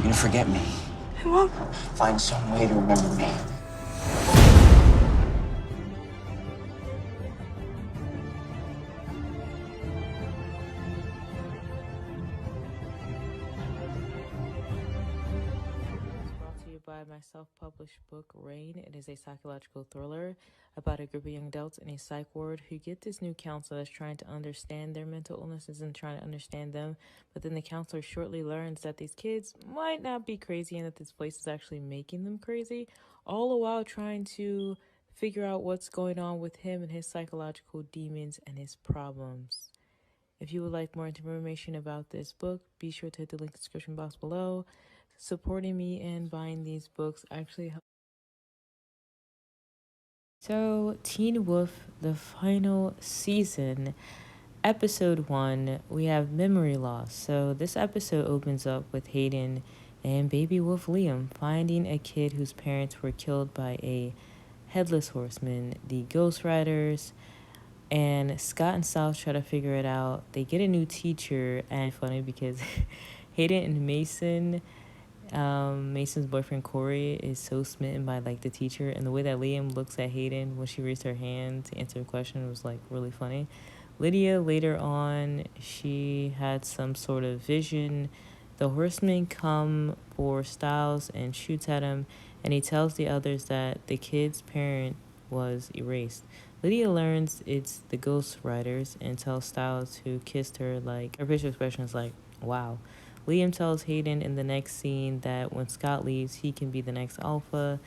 You're gonna forget me. I won't. Find some way to remember me. Brought to you by my self-published book, Rain. It is a psychological thriller about a group of young adults in a psych ward who get this new counselor that's trying to understand their mental illnesses and trying to understand them. But then the counselor shortly learns that these kids might not be crazy and that this place is actually making them crazy, all the while trying to figure out what's going on with him and his psychological demons and his problems. If you would like more information about this book, be sure to hit the link in the description box below. Supporting me and buying these books actually helps. So, Teen Wolf, the final season, episode 1, we have memory loss. So, this episode opens up with Hayden and baby wolf Liam finding a kid whose parents were killed by a headless horseman, the Ghost Riders. And Scott and South try to figure it out. They get a new teacher, and funny because Hayden and Mason's boyfriend Corey is so smitten by like the teacher, and the way that Liam looks at Hayden when she raised her hand to answer a question was like really funny. Lydia later on, she had some sort of vision. The horsemen come for Styles and shoots at him, and he tells the others that the kid's parent was erased. Lydia learns it's the Ghost Riders and tells Styles, who kissed her, like, her facial expression is like, wow. Liam tells Hayden in the next scene that when Scott leaves, he can be the next alpha.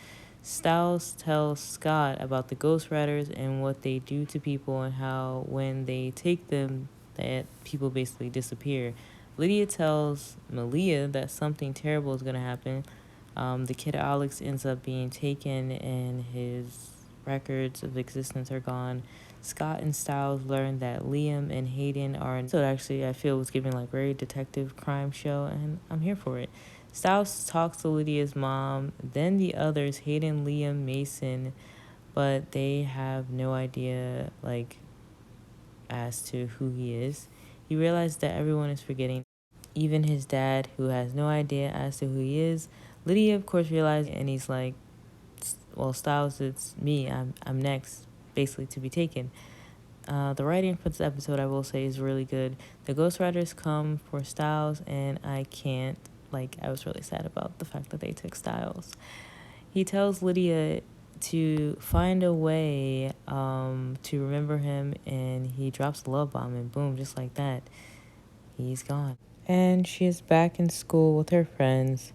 Styles tells Scott about the Ghost Riders and what they do to people and how when they take them, that people basically disappear. Lydia tells Malia that something terrible is going to happen. The kid Alex ends up being taken and his records of existence are gone. Scott and Styles learn that Liam and Hayden are. So actually, I feel was giving like very detective crime show, and I'm here for it. Styles talks to Lydia's mom, then the others, Hayden, Liam, Mason, but they have no idea like as to who he is. He realized that everyone is forgetting, even his dad, who has no idea as to who he is. Lydia, of course, realized, and he's like, well, Styles, it's me. I'm next, basically, to be taken. The writing for this episode, I will say, is really good. The Ghost Riders come for Styles, and I can't, like, I was really sad about the fact that they took Styles. He tells Lydia to find a way to remember him, and he drops the love bomb, and boom, just like that, he's gone. And she is back in school with her friends.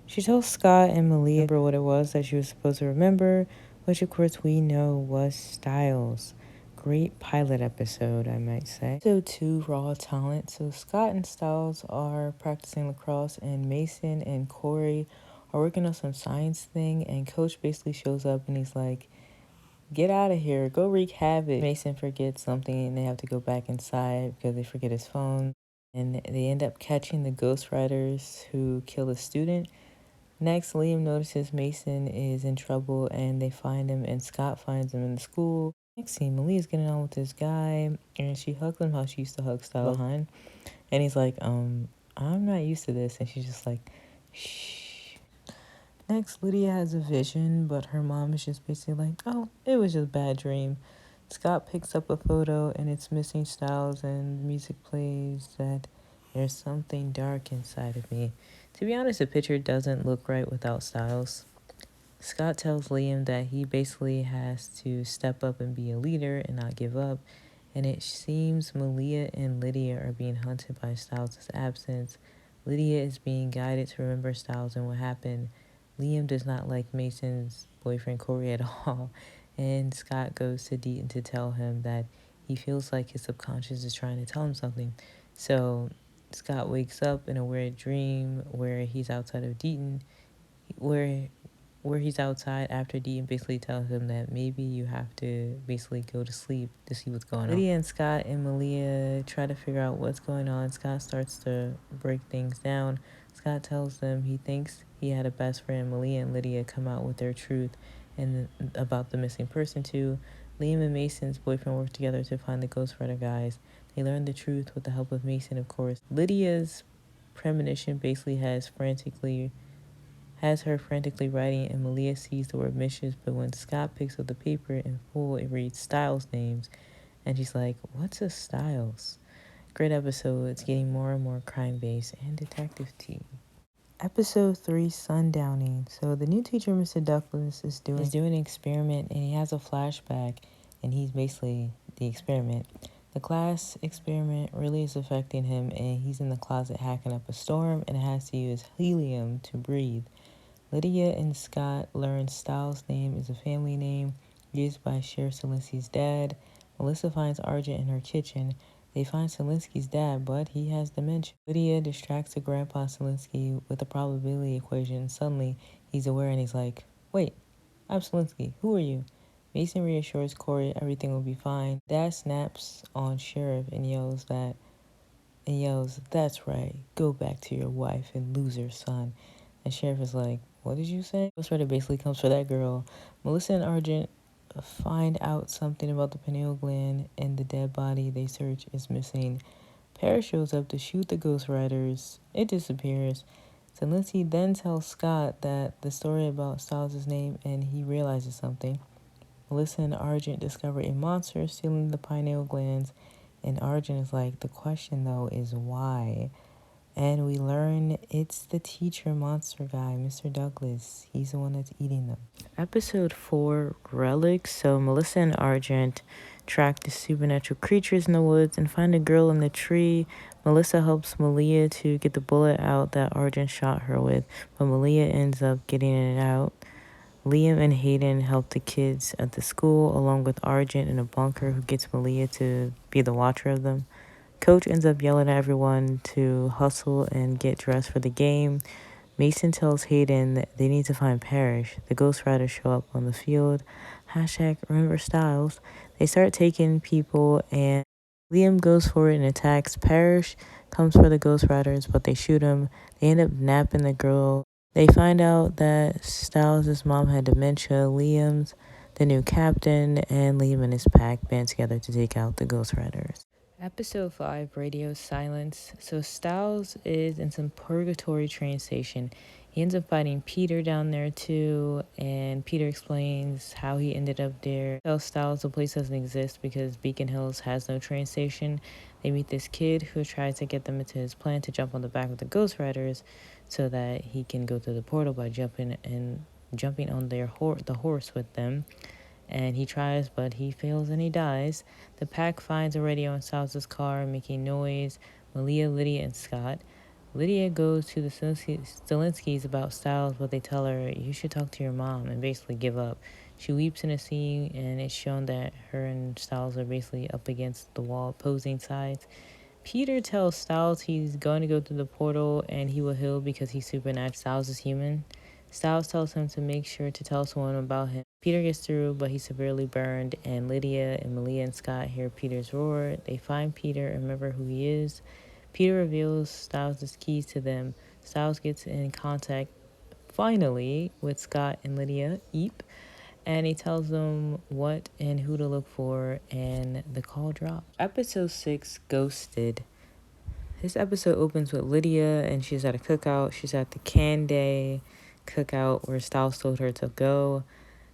She tells Scott and Malia what it was that she was supposed to remember, which of course we know was Styles. Great pilot episode, I might say. So 2, raw talent. So Scott and Styles are practicing lacrosse, and Mason and Corey are working on some science thing, and Coach basically shows up and he's like, get out of here, go wreak havoc. Mason forgets something and they have to go back inside because they forget his phone. And they end up catching the Ghost Riders who kill a student. Next, Liam notices Mason is in trouble and they find him, and Scott finds him in the school. Next scene, Malia's getting on with this guy and she hugs him how she used to hug Style behind. And he's like, I'm not used to this. And she's just like, shh. Next, Lydia has a vision, but her mom is just basically like, oh, it was just a bad dream. Scott picks up a photo and it's missing Styles, and music plays that there's something dark inside of me. To be honest, the picture doesn't look right without Styles. Scott tells Liam that he basically has to step up and be a leader and not give up. And it seems Malia and Lydia are being hunted by Styles' absence. Lydia is being guided to remember Styles and what happened. Liam does not like Mason's boyfriend Corey at all. And Scott goes to Deaton to tell him that he feels like his subconscious is trying to tell him something. So Scott wakes up in a weird dream where he's outside of Deaton, where he's outside after Deaton basically tells him that maybe you have to basically go to sleep to see what's going on. Lydia and Scott and Malia try to figure out what's going on. Scott starts to break things down. Scott tells them he thinks he had a best friend. Malia and Lydia come out with their truth and about the missing person too. Liam and Mason's boyfriend work together to find the Ghost Rider guys. They learn the truth with the help of Mason, of course. Lydia's premonition basically has her frantically writing, and Malia sees the word mischievous, but when Scott picks up the paper in full, it reads Styles names, and she's like, what's a Styles? Great episode. It's getting more and more crime-based and detective tea. Episode 3, Sundowning. So the new teacher, Mr. Douglas, is doing an experiment, and he has a flashback, and he's basically the experiment. The class experiment really is affecting him, and he's in the closet hacking up a storm, and has to use helium to breathe. Lydia and Scott learn Styles' name is a family name used by Sheriff Selinsky's dad. Melissa finds Argent in her kitchen. They find Selinsky's dad, but he has dementia. Lydia distracts the grandpa Selinsky with a probability equation. Suddenly, he's aware and he's like, wait, I'm Selinsky. Who are you? Mason reassures Corey everything will be fine. Dad snaps on Sheriff and yells, that's right, go back to your wife and lose her son. And Sheriff is like, what did you say? Ghost Rider basically comes for that girl. Melissa and Argent find out something about the pineal gland and the dead body they search is missing. Paris shows up to shoot the Ghost Riders. It disappears. Zelensky then tells Scott that the story about Styles' name, and he realizes something. Melissa and Argent discover a monster stealing the pineal glands, and Argent is like, the question though is why? And we learn it's the teacher monster guy, Mr. Douglas. He's the one that's eating them. Episode 4, Relics. So Melissa and Argent track the supernatural creatures in the woods and find a girl in the tree. Melissa helps Malia to get the bullet out that Argent shot her with, but Malia ends up getting it out. Liam and Hayden help the kids at the school, along with Argent in a bunker who gets Malia to be the watcher of them. Coach ends up yelling at everyone to hustle and get dressed for the game. Mason tells Hayden that they need to find Parrish. The Ghost Riders show up on the field. Hashtag remember Styles. They start taking people, and Liam goes for it and attacks. Parrish comes for the Ghost Riders, but they shoot him. They end up napping the girl. They find out that Styles' mom had dementia. Liam's the new captain, and Liam and his pack band together to take out the Ghost Riders. Episode 5, Radio Silence. So Styles is in some purgatory train station. He ends up fighting Peter down there too, and Peter explains how he ended up there. Tells Styles the place doesn't exist because Beacon Hills has no train station. They meet this kid who tries to get them into his plan to jump on the back of the Ghost Riders so that he can go through the portal by jumping on the horse with them. And he tries, but he fails and he dies. The pack finds a radio in Styles' car making noise. Malia, Lydia, and Scott. Lydia goes to the Zelenskys about Styles, but they tell her, you should talk to your mom, and basically give up. She weeps in a scene, and it's shown that her and Styles are basically up against the wall, opposing sides. Peter tells Styles he's going to go through the portal and he will heal because he's supernatural. Styles is human. Styles tells him to make sure to tell someone about him. Peter gets through, but he's severely burned, and Lydia and Malia and Scott hear Peter's roar. They find Peter and remember who he is. Peter reveals Styles' keys to them. Styles gets in contact, finally, with Scott and Lydia, Eep, and he tells them what and who to look for, and the call drops. Episode 6, Ghosted. This episode opens with Lydia, and she's at a cookout. She's at the Can Day cookout where Styles told her to go.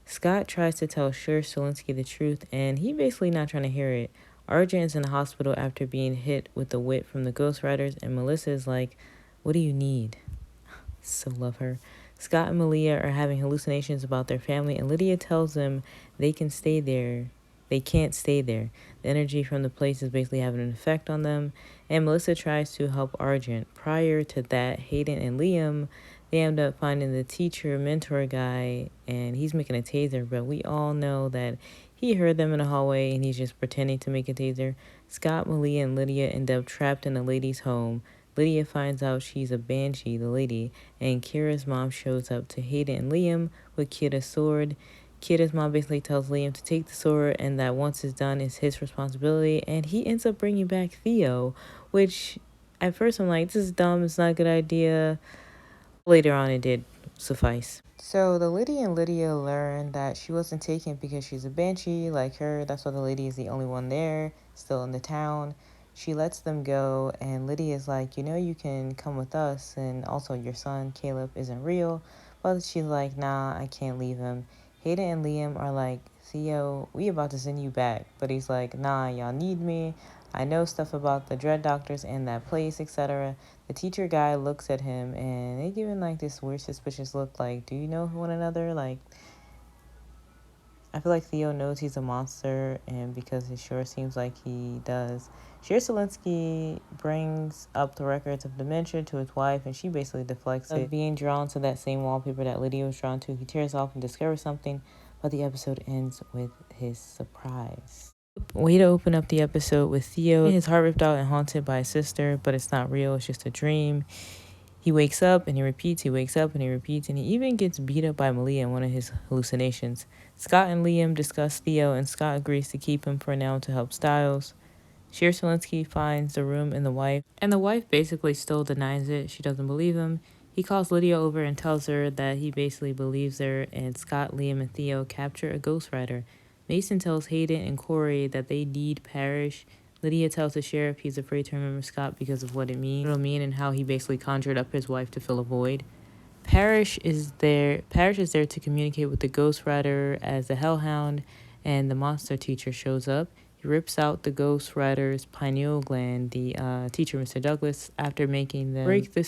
Scott tries to tell Sheriff Selinsky the truth, and he basically not trying to hear it. Argent is in the hospital after being hit with the whip from the Ghost Riders, and Melissa is like, what do you need? So love her. Scott and Malia are having hallucinations about their family, and Lydia tells them they can stay there. They can't stay there. The energy from the place is basically having an effect on them, and Melissa tries to help Argent. Prior to that, Hayden and Liam, they end up finding the teacher mentor guy, and he's making a taser, but we all know that he heard them in the hallway and he's just pretending to make a taser. Scott, Malia, and Lydia end up trapped in a lady's home. Lydia finds out she's a banshee, the lady, and Kira's mom shows up to Hayden and Liam with Kira's sword. Kira's mom basically tells Liam to take the sword and that once it's done, it's his responsibility, and he ends up bringing back Theo, which at first I'm like, this is dumb, it's not a good idea. Later on, it did suffice. So the lady and Lydia learn that she wasn't taken because she's a banshee like her. That's why the lady is the only one there, still in the town. She lets them go, and Lydia's like, you can come with us, and also your son, Caleb, isn't real. But she's like, nah, I can't leave him. Hayden and Liam are like, Theo, we about to send you back. But he's like, nah, y'all need me. I know stuff about the Dread Doctors and that place, etc. The teacher guy looks at him, and they give him like this weird suspicious look like, do you know one another? Like, I feel like Theo knows he's a monster, and because it sure seems like he does. Zielinski brings up the records of dementia to his wife, and she basically deflects it. Being drawn to that same wallpaper that Lydia was drawn to, he tears off and discovers something, but the episode ends with his surprise. Way to open up the episode with Theo, his heart ripped out and haunted by his sister, but it's not real, it's just a dream. He wakes up and he repeats, he wakes up and he repeats, and he even gets beat up by Malia in one of his hallucinations. Scott and Liam discuss Theo, and Scott agrees to keep him for now to help Styles. Zielinski finds the room and the wife basically still denies it. She doesn't believe him. He calls Lydia over and tells her that he basically believes her, and Scott, Liam, and Theo capture a ghostwriter. Mason tells Hayden and Corey that they need Parrish. Lydia tells the sheriff he's afraid to remember Scott because of what it'll mean and how he basically conjured up his wife to fill a void. Parrish is there to communicate with the ghostwriter as the hellhound, and the monster teacher shows up. He rips out the ghostwriter's pineal gland, the teacher, Mr. Douglas, after making them break the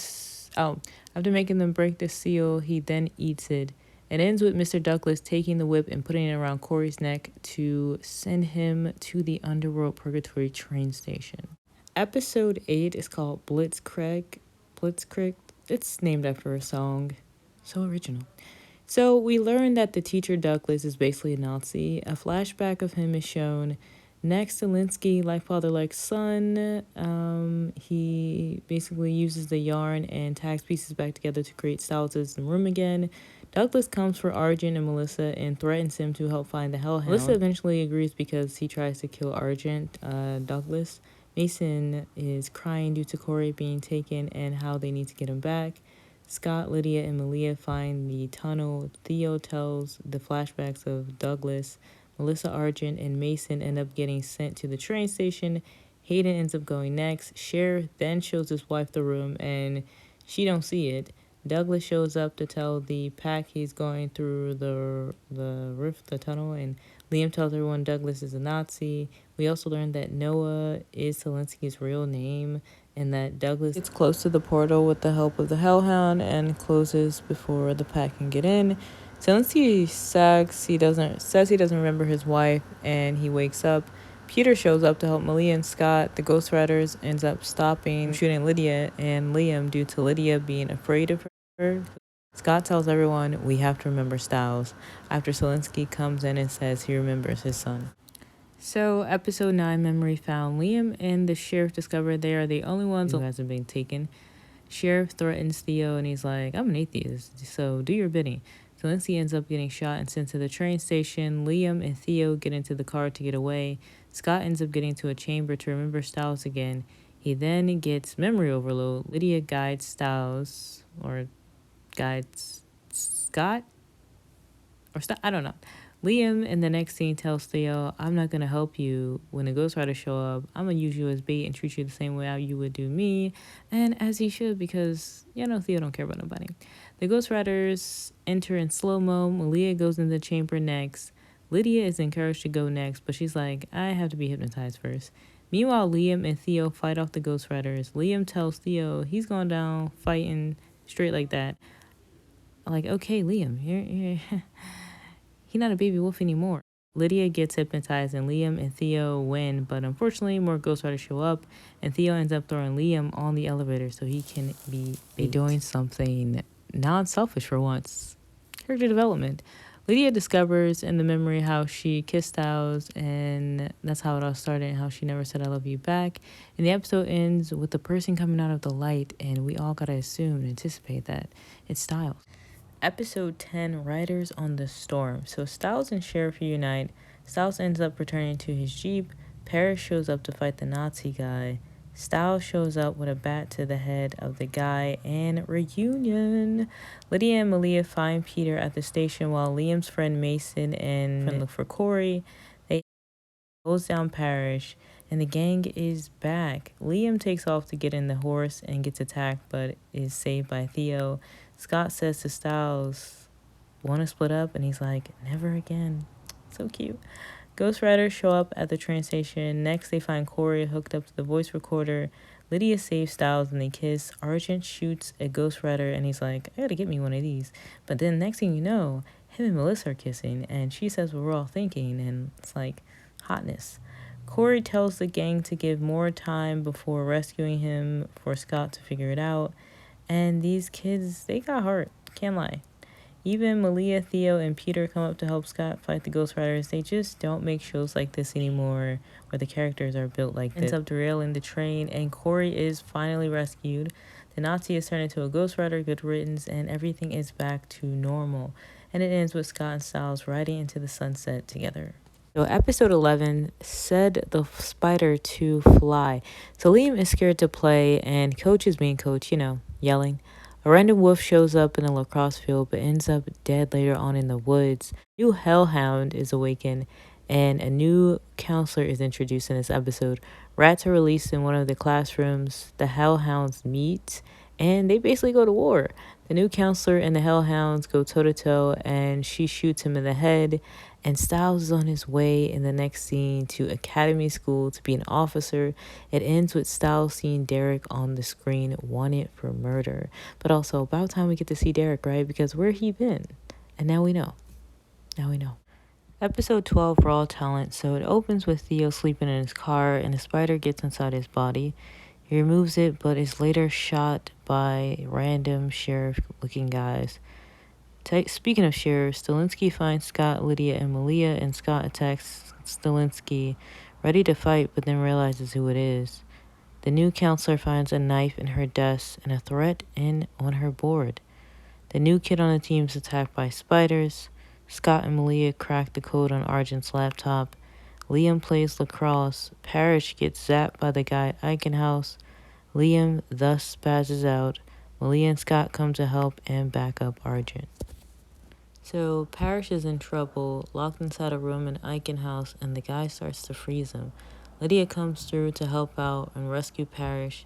seal. He then eats it. It ends with Mr. Douglas taking the whip and putting it around Corey's neck to send him to the underworld purgatory train station. Episode 8 is called Blitzkrieg. It's named after a song. So original. So we learn that the teacher Douglas is basically a Nazi. A flashback of him is shown. Next to Linsky, like father, like son, he basically uses the yarn and tags pieces back together to create Styles' room again. Douglas comes for Argent and Melissa and threatens him to help find the Hellhound. Melissa eventually agrees because he tries to kill Argent. Douglas. Mason is crying due to Corey being taken and how they need to get him back. Scott, Lydia, and Malia find the tunnel. Theo tells the flashbacks of Douglas. Melissa, Argent, and Mason end up getting sent to the train station. Hayden ends up going next. Sheriff then shows his wife the room, and she don't see it. Douglas shows up to tell the pack he's going through the rift, the tunnel, and Liam tells everyone Douglas is a Nazi. We also learned that Noah is Zielinski's real name, and that Douglas gets close to the portal with the help of the Hellhound and closes before the pack can get in. Zielinski says he doesn't remember his wife, and he wakes up. Peter shows up to help Malia and Scott. The ghostwriters ends up stopping shooting Lydia and Liam due to Lydia being afraid of her. Scott tells everyone we have to remember Styles after Zielinski comes in and says he remembers his son. So, episode 9, Memory Found. Liam and the sheriff discover they are the only ones who hasn't been taken. Sheriff threatens Theo and he's like, I'm an atheist, so do your bidding. Zielinski ends up getting shot and sent to the train station. Liam and Theo get into the car to get away. Scott ends up getting to a chamber to remember Styles again. He then gets memory overload. Lydia guides Styles, or guides Scott? I don't know. Liam in the next scene tells Theo, I'm not going to help you when the ghostwriters show up. I'm going to use you as bait and treat you the same way you would do me. And as he should, because, Theo don't care about nobody. The ghostwriters enter in slow-mo. Malia goes in the chamber next. Lydia is encouraged to go next, but she's like, I have to be hypnotized first. Meanwhile, Liam and Theo fight off the ghostwriters. Liam tells Theo he's going down fighting straight like that. Like, okay, Liam, you're he's not a baby wolf anymore. Lydia gets hypnotized and Liam and Theo win, but unfortunately more ghostwriters show up and Theo ends up throwing Liam on the elevator so he can be doing something non-selfish for once. Character development. Lydia discovers in the memory how she kissed Styles, and that's how it all started and how she never said I love you back. And the episode ends with the person coming out of the light, and we all gotta assume and anticipate that it's Styles. Episode 10, Riders on the Storm. So Styles and Sheriff reunite. Styles ends up returning to his Jeep. Parrish shows up to fight the Nazi guy. Styles shows up with a bat to the head of the guy, and reunion. Lydia and Malia find Peter at the station while Liam's friend Mason and look for Corey. They close down Parrish. and the gang is back. Liam takes off to get in the horse and gets attacked, but is saved by Theo. Scott says to Styles, want to split up? And he's like, never again. So cute. Ghost Riders show up at the train station. Next, they find Corey hooked up to the voice recorder. Lydia saves Styles and they kiss. Argent shoots a Ghost Rider and he's like, I gotta get me one of these. But then next thing you know, him and Melissa are kissing and she says what we're all thinking, and it's like hotness. Corey tells the gang to give more time before rescuing him for Scott to figure it out. And these kids, they got heart. Can't lie. Even Malia, Theo, and Peter come up to help Scott fight the Ghost Riders. They just don't make shows like this anymore where the characters are built like this. Ends up derailing the train, and Corey is finally rescued. The Nazi is turned into a Ghost Rider, good riddance, and everything is back to normal. And it ends with Scott and Styles riding into the sunset together. So episode 11 said the spider to fly. So Liam is scared to play, and Coach is being Coach, yelling. A random wolf shows up in a lacrosse field but ends up dead later on in the woods. A new hellhound is awakened and a new counselor is introduced in this episode. Rats are released in one of the classrooms. The hellhounds meet and they basically go to war. The new counselor and the hellhounds go toe-to-toe and she shoots him in the head. And Styles is on his way in the next scene to academy school to be an officer. It ends with Styles seeing Derek on the screen, wanted for murder. But also, about time we get to see Derek, right? Because where he been? And now we know. Episode 12, Raw Talent. So it opens with Theo sleeping in his car and a spider gets inside his body. He removes it, but is later shot by random sheriff-looking guys. Speaking of sheriff, Stilinski finds Scott, Lydia, and Malia, and Scott attacks Stilinski, ready to fight, but then realizes who it is. The new counselor finds a knife in her desk and a threat on her board. The new kid on the team is attacked by spiders. Scott and Malia crack the code on Argent's laptop. Liam plays lacrosse. Parrish gets zapped by the guy at Eichenhaus. Liam thus spazzes out. Malia and Scott come to help and back up Argent. So Parrish is in trouble, locked inside a room in Eichenhaus, and the guy starts to freeze him. Lydia comes through to help out and rescue Parrish.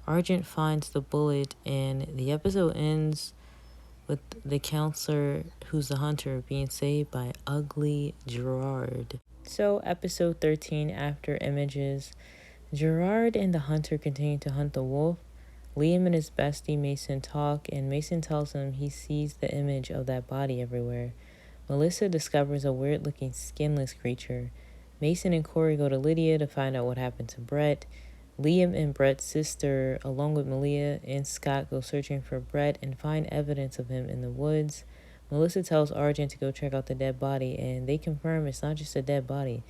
Argent finds the bullet, and the episode ends with the counselor, who's the hunter, being saved by Ugly Gerard. So episode 13, After Images. Gerard and the hunter continue to hunt the wolf. Liam and his bestie Mason talk, and Mason tells him he sees the image of that body everywhere. Melissa discovers a weird-looking skinless creature. Mason and Corey go to Lydia to find out what happened to Brett. Liam and Brett's sister, along with Malia and Scott, go searching for Brett and find evidence of him in the woods. Melissa tells Argent to go check out the dead body, and they confirm it's not just a dead body,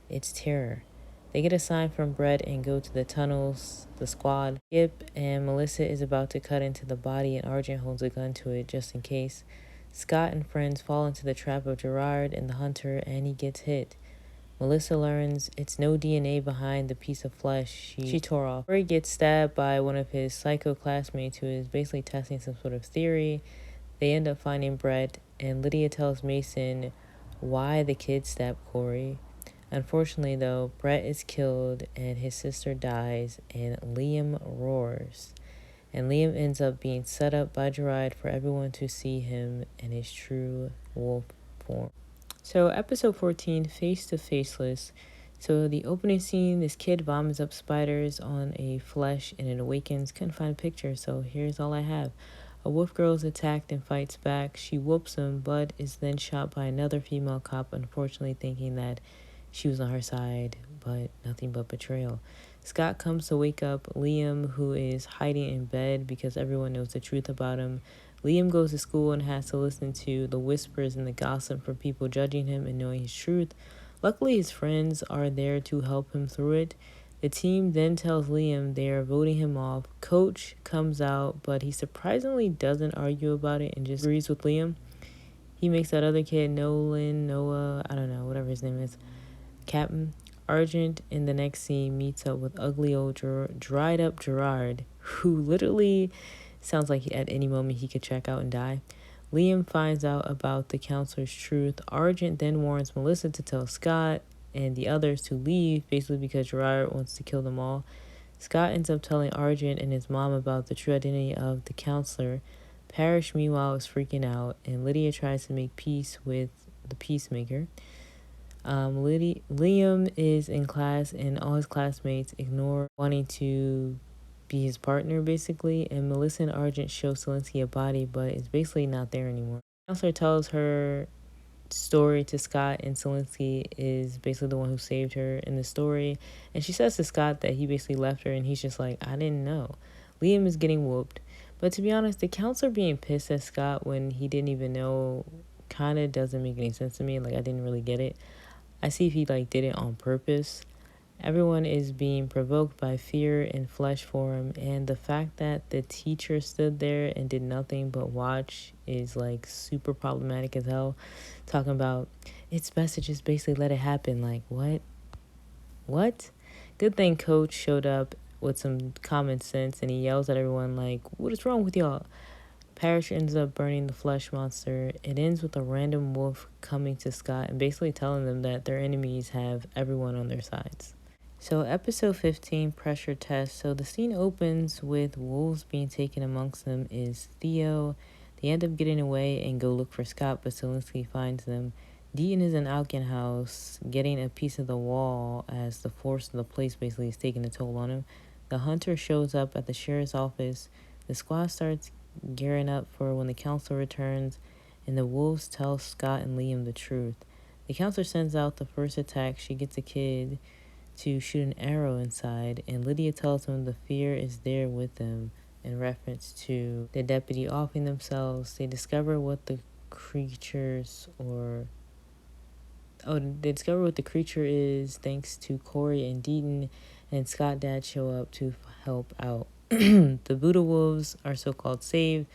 it's terror. They get a sign from Brett and go to the tunnels. The squad, Skip and Melissa, is about to cut into the body and Argent holds a gun to it just in case. Scott and friends fall into the trap of Gerard and the hunter and he gets hit. Melissa learns it's no DNA behind the piece of flesh she tore off. Corey gets stabbed by one of his psycho classmates who is basically testing some sort of theory. They end up finding Brett and Lydia tells Mason why the kid stabbed Corey. Unfortunately, though, Brett is killed and his sister dies and Liam roars. And Liam ends up being set up by Gerard for everyone to see him in his true wolf form. So episode 14, Face to Faceless. So the opening scene, this kid vomits up spiders on a flesh and it awakens. Couldn't find a picture, so here's all I have. A wolf girl is attacked and fights back. She whoops him, but is then shot by another female cop, unfortunately thinking that she was on her side, but nothing but betrayal. Scott comes to wake up Liam, who is hiding in bed because everyone knows the truth about him. Liam goes to school and has to listen to the whispers and the gossip from people judging him and knowing his truth. Luckily, his friends are there to help him through it. The team then tells Liam they are voting him off. Coach comes out, but he surprisingly doesn't argue about it and just agrees with Liam. He makes that other kid, Noah, I don't know, whatever his name is, Captain. Argent in the next scene meets up with ugly old dried up Gerard, who literally sounds like at any moment he could check out and die. Liam finds out about the counselor's truth. Argent then warns Melissa to tell Scott. and the others to leave, basically because Gerard wants to kill them all. Scott ends up telling Argent and his mom about the true identity of the counselor. Parrish, meanwhile, is freaking out, and Lydia tries to make peace with the peacemaker. Liam is in class, and all his classmates ignore wanting to be his partner, basically. And Melissa and Argent show Zelensky a body, but it's basically not there anymore. The counselor tells her story to Scott, and Zelensky is basically the one who saved her in the story. And she says to Scott that he basically left her, and he's just like, I didn't know. Liam is getting whooped. But to be honest, the counselor being pissed at Scott when he didn't even know kind of doesn't make any sense to me. Like, I didn't really get it. I see if he like did it on purpose. Everyone is being provoked by fear in flesh form, and the fact that the teacher stood there and did nothing but watch is like super problematic as hell. Talking about it's best to just basically let it happen. Like, what? Good thing Coach showed up with some common sense, and he yells at everyone like, what is wrong with y'all? Parrish ends up burning the flesh monster. It ends with a random wolf coming to Scott and basically telling them that their enemies have everyone on their sides. So, episode 15, Pressure Test. So, the scene opens with wolves being taken. Amongst them is Theo. They end up getting away and go look for Scott, but Zelensky finds them. Deaton is in Alkin house, getting a piece of the wall as the force of the place basically is taking a toll on him. The hunter shows up at the sheriff's office. The squad starts gearing up for when the counselor returns, and the wolves tell Scott and Liam the truth. The counselor sends out the first attack. She gets a kid to shoot an arrow inside, and Lydia tells him the fear is there with them in reference to the deputy offing themselves. They discover what the creatures they discover what the creature is thanks to Corey and Deaton, and Scott Dad show up to help out. The Buddha Wolves are so-called saved.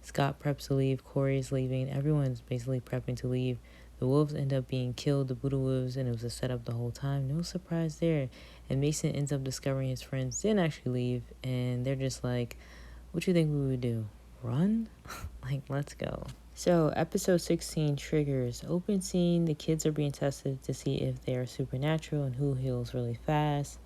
Scott preps to leave. Corey is leaving. Everyone's basically prepping to leave. The wolves end up being killed, the Buddha wolves, and it was a setup the whole time. No surprise there. And Mason ends up discovering his friends didn't actually leave, and they're just like, what you think we would do? Run? Like, let's go. So, episode 16, Triggers. Open scene, the kids are being tested to see if they are supernatural and who heals really fast.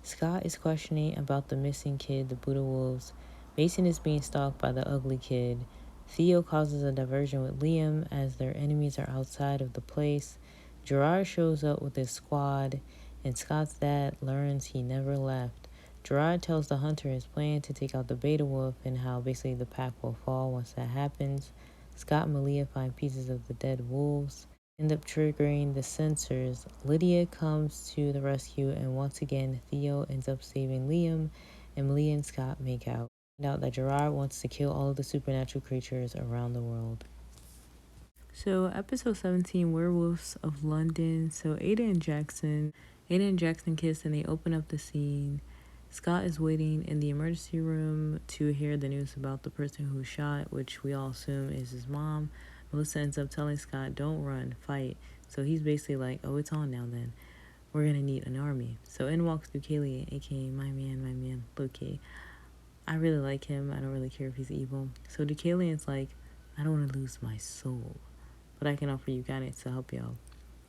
Scott is questioning about the missing kid, the Buddha Wolves. Mason is being stalked by the ugly kid. Theo causes a diversion with Liam as their enemies are outside of the place. Gerard shows up with his squad, and Scott's dad learns he never left. Gerard tells the hunter his plan to take out the beta wolf and how basically the pack will fall once that happens. Scott and Malia find pieces of the dead wolves, end up triggering the sensors. Lydia comes to the rescue, and once again, Theo ends up saving Liam, and Malia and Scott make out. Find out that Gerard wants to kill all of the supernatural creatures around the world. So, episode 17, Werewolves of London. So, Ada and Jackson kiss, and they open up the scene. Scott is waiting in the emergency room to hear the news about the person who was shot, which we all assume is his mom. Melissa ends up telling Scott, don't run, fight. So he's basically like, oh, it's on now then. We're going to need an army. So in walks Dukeli, aka my man, Loki. I really like him. I don't really care if he's evil. So Dukeli is like, I don't want to lose my soul, but I can offer you guidance to help y'all.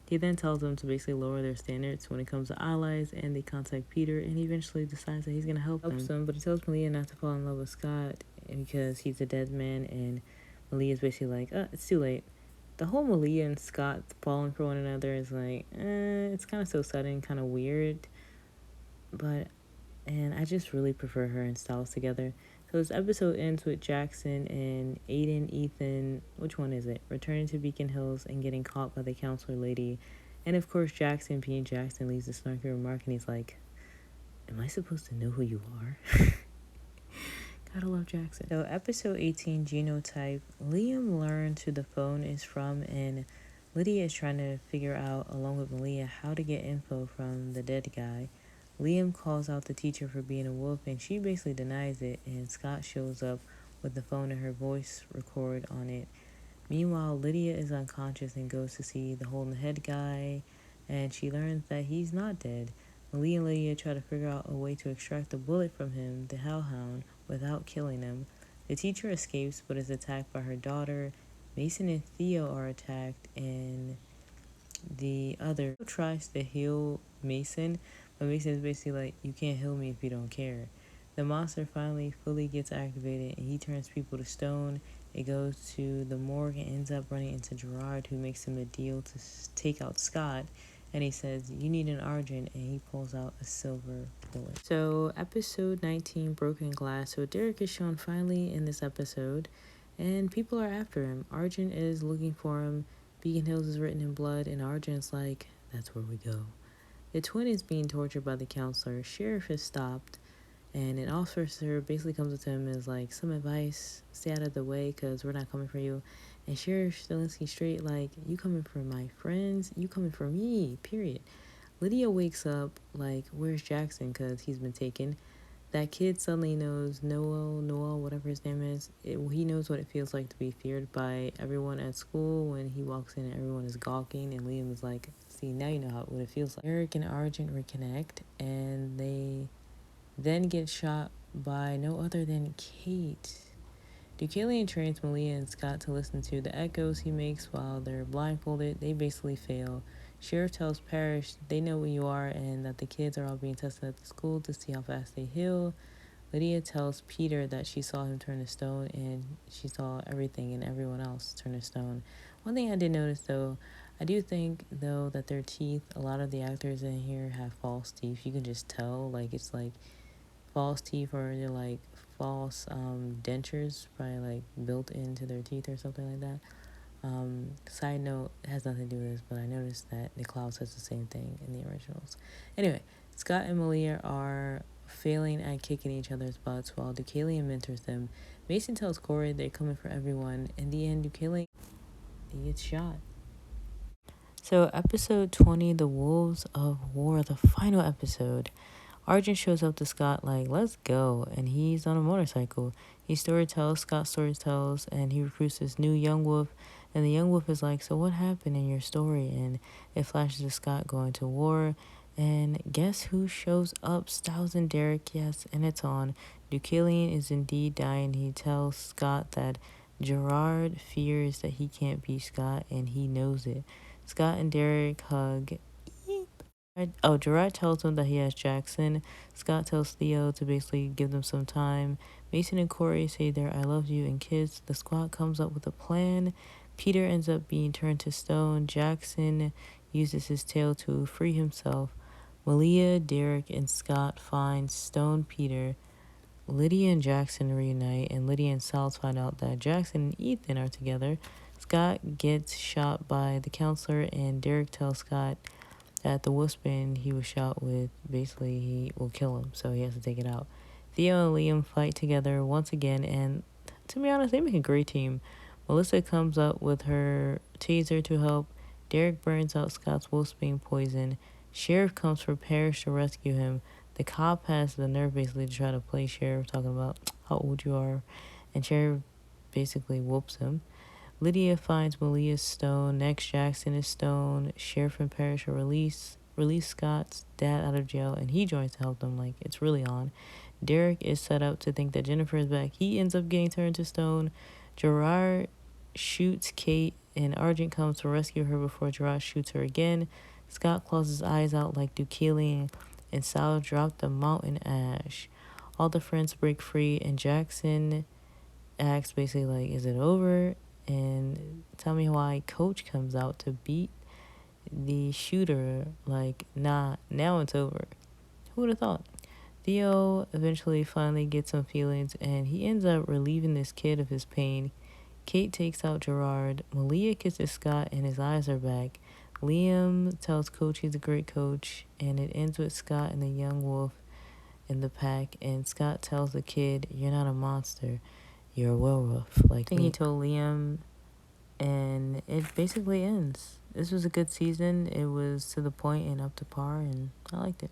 He then tells them to basically lower their standards when it comes to allies, and they contact Peter, and he eventually decides that he's going to help them. But he tells Malia not to fall in love with Scott because he's a dead man, and Malia's basically like, it's too late. The whole Malia and Scott falling for one another is like, it's kind of so sudden, kind of weird. And I just really prefer her and Styles together. So this episode ends with Jackson and Ethan, which one is it? Returning to Beacon Hills and getting caught by the counselor lady. And of course, Jackson, being Jackson, leaves a snarky remark, and he's like, am I supposed to know who you are? Gotta love Jackson. So episode 18, Genotype. Liam learns who the phone is from, and Lydia is trying to figure out, along with Malia, how to get info from the dead guy. Liam calls out the teacher for being a wolf, and she basically denies it, and Scott shows up with the phone and her voice record on it. Meanwhile, Lydia is unconscious and goes to see the hole in the head guy, and she learns that he's not dead. Malia and Lydia try to figure out a way to extract the bullet from him, the hellhound, without killing him. The teacher escapes but is attacked by her daughter. Mason and Theo are attacked, and the other tries to heal Mason, but Mason is basically like, you can't heal me if you don't care. The monster finally fully gets activated and he turns people to stone. It goes to the morgue and ends up running into Gerard, who makes him a deal to take out Scott. And he says, you need an Argent, and he pulls out a silver bullet. So, episode 19, Broken Glass. So, Derek is shown finally in this episode, and people are after him. Argent is looking for him. Beacon Hills is written in blood, and Argent's like, that's where we go. The twin is being tortured by the counselor. Sheriff is stopped, and an officer basically comes up to him and is like, some advice, stay out of the way because we're not coming for you. And Sheriff Stilinski straight like, you coming for my friends, you coming for me, period. Lydia wakes up like, where's Jackson, because he's been taken. That kid suddenly knows Noel, whatever his name is. He knows what it feels like to be feared by everyone at school when he walks in and everyone is gawking. And Liam is like, see, now you know what it feels like. Eric and Argent reconnect, and they then get shot by no other than Kate. Deucalion trains Malia and Scott to listen to the echoes he makes while they're blindfolded. They basically fail. Sheriff tells Parrish they know where you are and that the kids are all being tested at the school to see how fast they heal. Lydia tells Peter that she saw him turn to stone and she saw everything and everyone else turn to stone. One thing I did notice though, I do think though that their teeth, a lot of the actors in here have false teeth. You can just tell, like it's like false teeth or they're like false dentures probably like built into their teeth or something like that. Side note, it has nothing to do with this, but I noticed that the Cloud says the same thing in the originals. Anyway, Scott and Malia are failing at kicking each other's butts while Deucalion mentors them. Mason tells Corey they're coming for everyone. In the end, Deucalion gets shot. So, episode 20, The Wolves of War, the final episode. Argent shows up to Scott like, let's go, and he's on a motorcycle. He storytells, Scott storytells, and he recruits this new young wolf, and the young wolf is like, so what happened in your story? And it flashes to Scott going to war, and guess who shows up? Styles and Derek, yes, and it's on. Deucalion is indeed dying. He tells Scott that Gerard fears that he can't beat Scott, and he knows it. Scott and Derek hug. Gerard tells him that he has Jackson. Scott tells Theo to basically give them some time. Mason and Corey say their I love you and kiss. The squad comes up with a plan. Peter ends up being turned to stone. Jackson uses his tail to free himself. Malia, Derek, and Scott find Stone Peter. Lydia and Jackson reunite, and Lydia and Sal find out that Jackson and Ethan are together. Scott gets shot by the counselor, and Derek tells Scott that the wolfsbane he was shot with, basically, he will kill him, so he has to take it out. Theo and Liam fight together once again, and to be honest, they make a great team. Melissa comes up with her taser to help. Derek burns out Scott's wolfsbane poison. Sheriff comes for Parrish to rescue him. The cop has the nerve basically to try to play sheriff, talking about how old you are, and Sheriff basically whoops him. Lydia finds Malia's stone. Next, Jackson is stone. Sheriff and Parrish are release Scott's dad out of jail, and he joins to help them. Like, it's really on. Derek is set up to think that Jennifer is back. He ends up getting turned to stone. Gerard shoots Kate, and Argent comes to rescue her before Gerard shoots her again. Scott claws his eyes out like Deucalion, and Sal dropped the mountain ash. All the friends break free, and Jackson asks basically like, is it over? And tell me why Coach comes out to beat the shooter. Like, nah, now it's over. Who would have thought? Theo eventually finally gets some feelings, and he ends up relieving this kid of his pain. Kate takes out Gerard. Malia kisses Scott, and his eyes are back. Liam tells Coach he's a great coach, and it ends with Scott and the young wolf in the pack, and Scott tells the kid, you're not a monster, you're a werewolf. Like, I think he told Liam, and it basically ends. This was a good season. It was to the point and up to par, and I liked it.